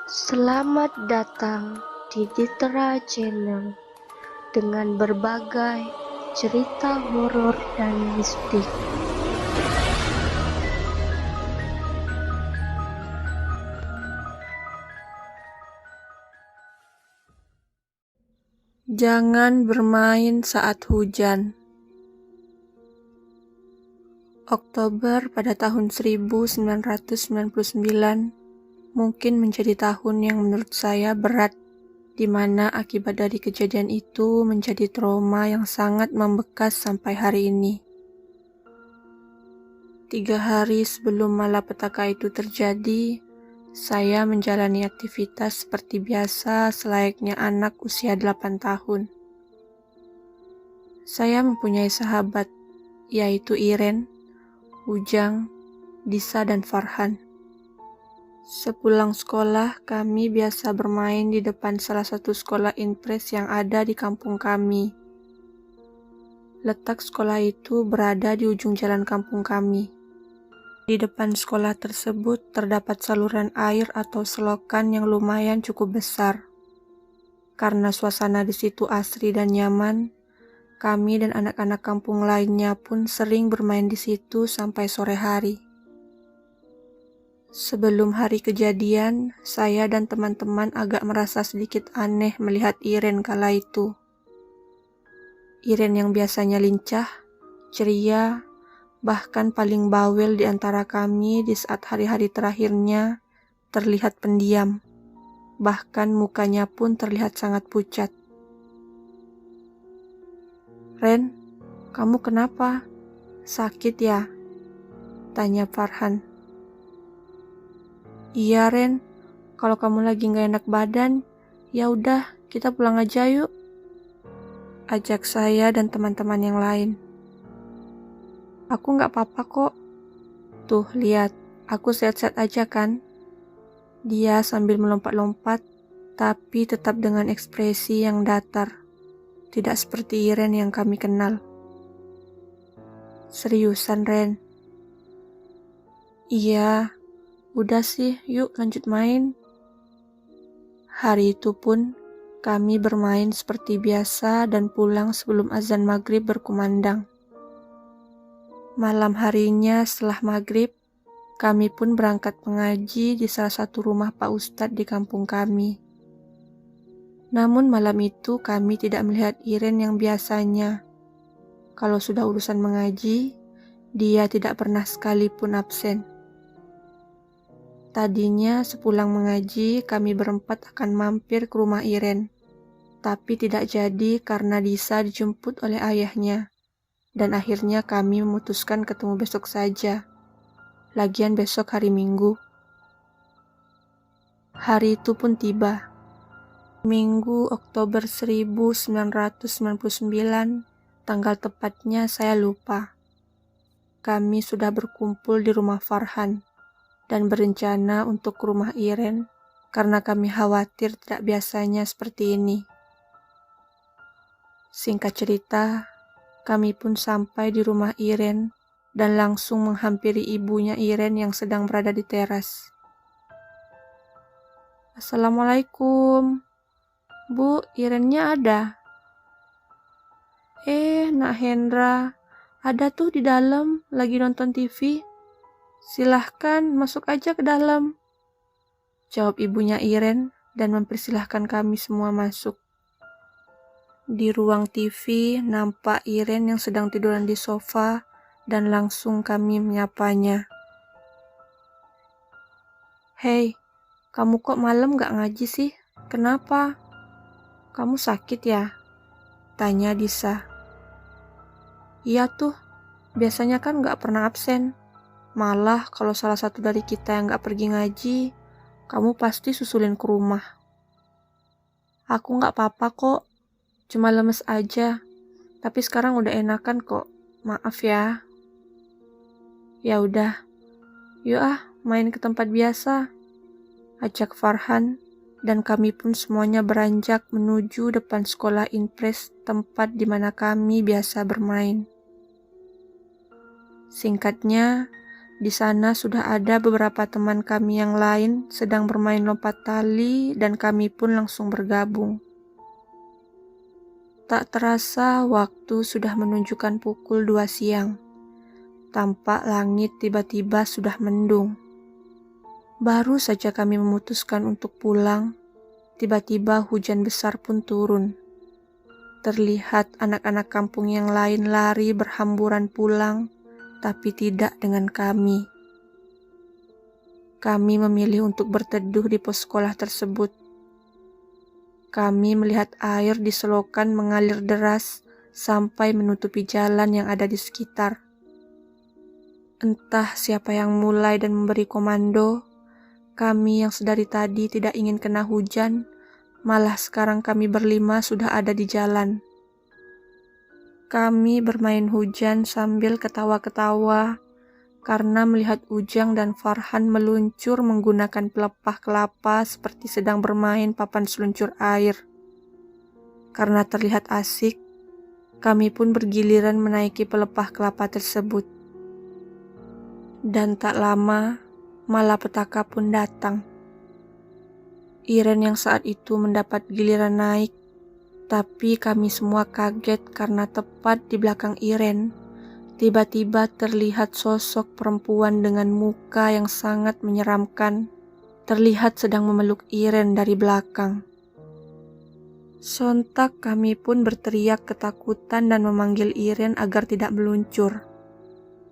Selamat datang di Ditra Channel dengan berbagai cerita horor dan mistik. Jangan bermain saat hujan. Oktober pada tahun 1999 mungkin menjadi tahun yang menurut saya berat, di mana akibat dari kejadian itu menjadi trauma yang sangat membekas sampai hari ini. 3 hari sebelum malapetaka itu terjadi, saya menjalani aktivitas seperti biasa selayaknya anak usia 8 tahun. Saya mempunyai sahabat, yaitu Iren, Ujang, Disa, dan Farhan. Sepulang sekolah, kami biasa bermain di depan salah satu sekolah impres yang ada di kampung kami. Letak sekolah itu berada di ujung jalan kampung kami. Di depan sekolah tersebut terdapat saluran air atau selokan yang lumayan cukup besar. Karena suasana di situ asri dan nyaman, kami dan anak-anak kampung lainnya pun sering bermain di situ sampai sore hari. Sebelum hari kejadian, saya dan teman-teman agak merasa sedikit aneh melihat Iren kala itu. Iren yang biasanya lincah, ceria, bahkan paling bawel di antara kami di saat hari-hari terakhirnya terlihat pendiam. Bahkan mukanya pun terlihat sangat pucat. "Ren, kamu kenapa? Sakit ya?" tanya Farhan. "Iya Ren, kalau kamu lagi gak enak badan, ya udah kita pulang aja yuk," ajak saya dan teman-teman yang lain. "Aku gak apa-apa kok. Tuh lihat, aku sehat-sehat aja kan?" Dia sambil melompat-lompat, tapi tetap dengan ekspresi yang datar. Tidak seperti Iren yang kami kenal. "Seriusan Ren?" "Iya. Udah sih, yuk lanjut main." Hari itu pun, kami bermain seperti biasa dan pulang sebelum azan maghrib berkumandang. Malam harinya setelah maghrib, kami pun berangkat mengaji di salah satu rumah Pak Ustadz di kampung kami. Namun malam itu kami tidak melihat Iren yang biasanya. Kalau sudah urusan mengaji, dia tidak pernah sekalipun absen. Tadinya sepulang mengaji, kami berempat akan mampir ke rumah Iren. Tapi tidak jadi karena Disa dijemput oleh ayahnya. Dan akhirnya kami memutuskan ketemu besok saja. Lagian besok hari Minggu. Hari itu pun tiba. Minggu Oktober 1999, tanggal tepatnya saya lupa. Kami sudah berkumpul di rumah Farhan dan berencana untuk ke rumah Iren karena kami khawatir tidak biasanya seperti ini. Singkat cerita, kami pun sampai di rumah Iren dan langsung menghampiri ibunya Iren yang sedang berada di teras. "Assalamualaikum. Bu, Irennya ada?" Nak Hendra, ada tuh di dalam, lagi nonton TV. Silahkan masuk aja ke dalam," jawab ibunya Iren dan mempersilahkan kami semua masuk. Di ruang TV nampak Iren yang sedang tiduran di sofa dan langsung kami menyapanya. "Hei, kamu kok malam gak ngaji sih? Kenapa? Kamu sakit ya?" tanya Disa. "Iya tuh, biasanya kan gak pernah absen. Malah kalau salah satu dari kita yang gak pergi ngaji, kamu pasti susulin ke rumah." "Aku gak apa-apa kok, cuma lemes aja. Tapi sekarang udah enakan kok, maaf ya." "Ya udah, yuk main ke tempat biasa," ajak Farhan, dan kami pun semuanya beranjak menuju depan sekolah impres tempat di mana kami biasa bermain. Singkatnya, Di sana sudah ada beberapa teman kami yang lain sedang bermain lompat tali dan kami pun langsung bergabung. Tak terasa waktu sudah menunjukkan pukul 2 siang. Tampak langit tiba-tiba sudah mendung. Baru saja kami memutuskan untuk pulang, tiba-tiba hujan besar pun turun. Terlihat anak-anak kampung yang lain lari berhamburan pulang, tapi tidak dengan kami. Kami memilih untuk berteduh di pos sekolah tersebut. Kami melihat air di selokan mengalir deras sampai menutupi jalan yang ada di sekitar. Entah siapa yang mulai dan memberi komando, kami yang sedari tadi tidak ingin kena hujan, malah sekarang kami berlima sudah ada di jalan. Kami bermain hujan sambil ketawa-ketawa karena melihat Ujang dan Farhan meluncur menggunakan pelepah kelapa seperti sedang bermain papan seluncur air. Karena terlihat asik, kami pun bergiliran menaiki pelepah kelapa tersebut. Dan tak lama, malapetaka pun datang. Iren yang saat itu mendapat giliran naik, tapi kami semua kaget karena tepat di belakang Iren, tiba-tiba terlihat sosok perempuan dengan muka yang sangat menyeramkan, terlihat sedang memeluk Iren dari belakang. Sontak kami pun berteriak ketakutan dan memanggil Iren agar tidak meluncur.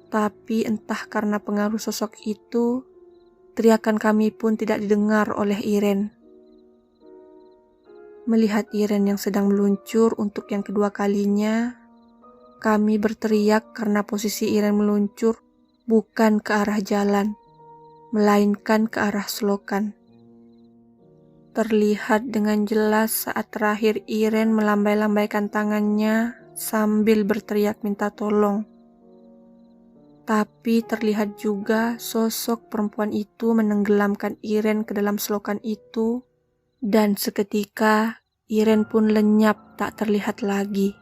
Tapi entah karena pengaruh sosok itu, teriakan kami pun tidak didengar oleh Iren. Melihat Iren yang sedang meluncur untuk yang kedua kalinya, kami berteriak karena posisi Iren meluncur bukan ke arah jalan, melainkan ke arah selokan. Terlihat dengan jelas saat terakhir Iren melambai-lambaikan tangannya sambil berteriak minta tolong. Tapi terlihat juga sosok perempuan itu menenggelamkan Iren ke dalam selokan itu, dan seketika Iren pun lenyap tak terlihat lagi.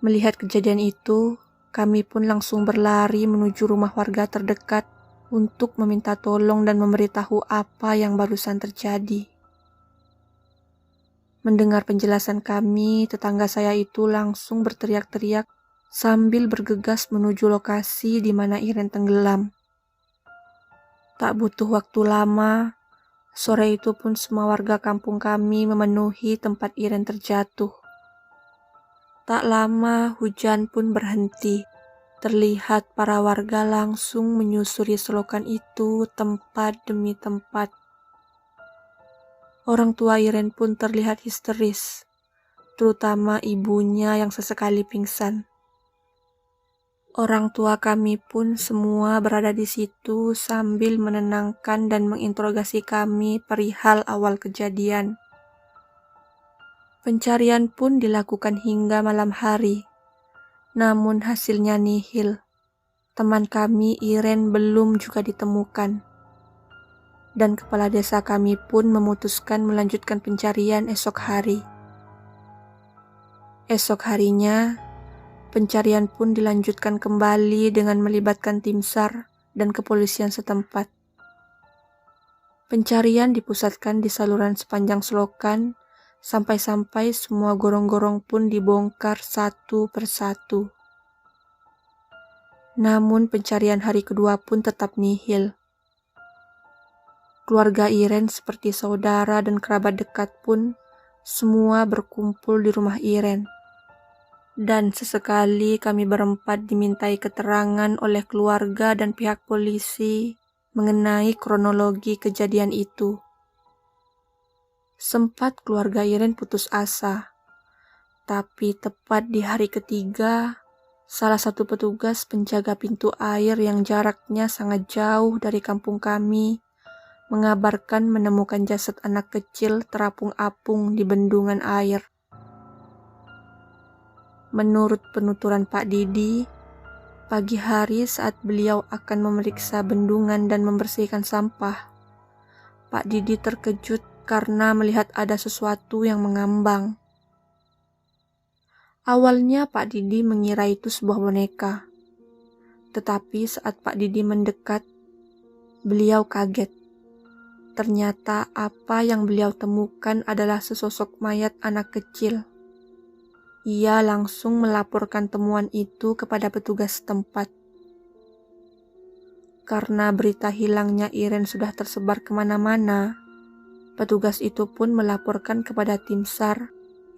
Melihat kejadian itu, kami pun langsung berlari menuju rumah warga terdekat untuk meminta tolong dan memberitahu apa yang barusan terjadi. Mendengar penjelasan kami, tetangga saya itu langsung berteriak-teriak sambil bergegas menuju lokasi di mana Iren tenggelam. Tak butuh waktu lama, sore itu pun semua warga kampung kami memenuhi tempat Iren terjatuh. Tak lama hujan pun berhenti. Terlihat para warga langsung menyusuri selokan itu tempat demi tempat. Orang tua Iren pun terlihat histeris, terutama ibunya yang sesekali pingsan. Orang tua kami pun semua berada di situ sambil menenangkan dan menginterogasi kami perihal awal kejadian. Pencarian pun dilakukan hingga malam hari, namun hasilnya nihil. Teman kami Iren belum juga ditemukan. Dan kepala desa kami pun memutuskan melanjutkan pencarian esok hari. Esok harinya, pencarian pun dilanjutkan kembali dengan melibatkan tim SAR dan kepolisian setempat. Pencarian dipusatkan di saluran sepanjang selokan, sampai-sampai semua gorong-gorong pun dibongkar satu persatu. Namun pencarian hari kedua pun tetap nihil. Keluarga Iren seperti saudara dan kerabat dekat pun semua berkumpul di rumah Iren. Dan sesekali kami berempat dimintai keterangan oleh keluarga dan pihak polisi mengenai kronologi kejadian itu. Sempat keluarga Iren putus asa, tapi tepat di hari ketiga, salah satu petugas penjaga pintu air yang jaraknya sangat jauh dari kampung kami mengabarkan menemukan jasad anak kecil terapung-apung di bendungan air. Menurut penuturan Pak Didi, pagi hari saat beliau akan memeriksa bendungan dan membersihkan sampah, Pak Didi terkejut karena melihat ada sesuatu yang mengambang. Awalnya Pak Didi mengira itu sebuah boneka. Tetapi saat Pak Didi mendekat, beliau kaget. Ternyata apa yang beliau temukan adalah sesosok mayat anak kecil. Ia langsung melaporkan temuan itu kepada petugas setempat. Karena berita hilangnya Iren sudah tersebar kemana-mana, petugas itu pun melaporkan kepada tim SAR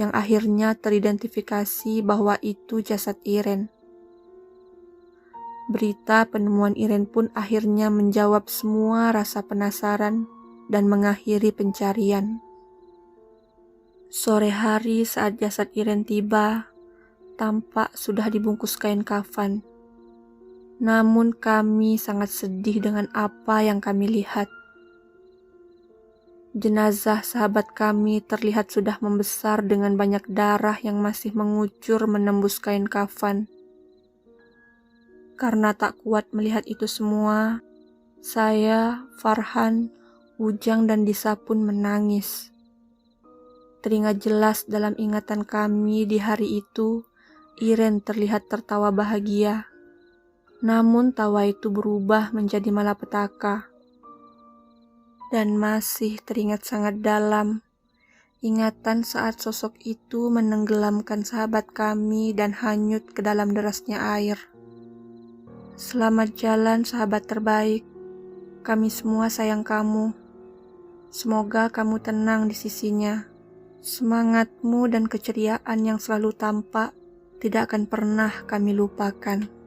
yang akhirnya teridentifikasi bahwa itu jasad Iren. Berita penemuan Iren pun akhirnya menjawab semua rasa penasaran dan mengakhiri pencarian. Sore hari saat jasad Iren tiba, tampak sudah dibungkus kain kafan. Namun kami sangat sedih dengan apa yang kami lihat. Jenazah sahabat kami terlihat sudah membesar dengan banyak darah yang masih mengucur menembus kain kafan. Karena tak kuat melihat itu semua, saya, Farhan, Ujang, dan Disa pun menangis. Teringat jelas dalam ingatan kami di hari itu, Iren terlihat tertawa bahagia. Namun tawa itu berubah menjadi malapetaka. Dan masih teringat sangat dalam ingatan saat sosok itu menenggelamkan sahabat kami dan hanyut ke dalam derasnya air. Selamat jalan sahabat terbaik, kami semua sayang kamu. Semoga kamu tenang di sisinya. Semangatmu dan keceriaan yang selalu tampak tidak akan pernah kami lupakan.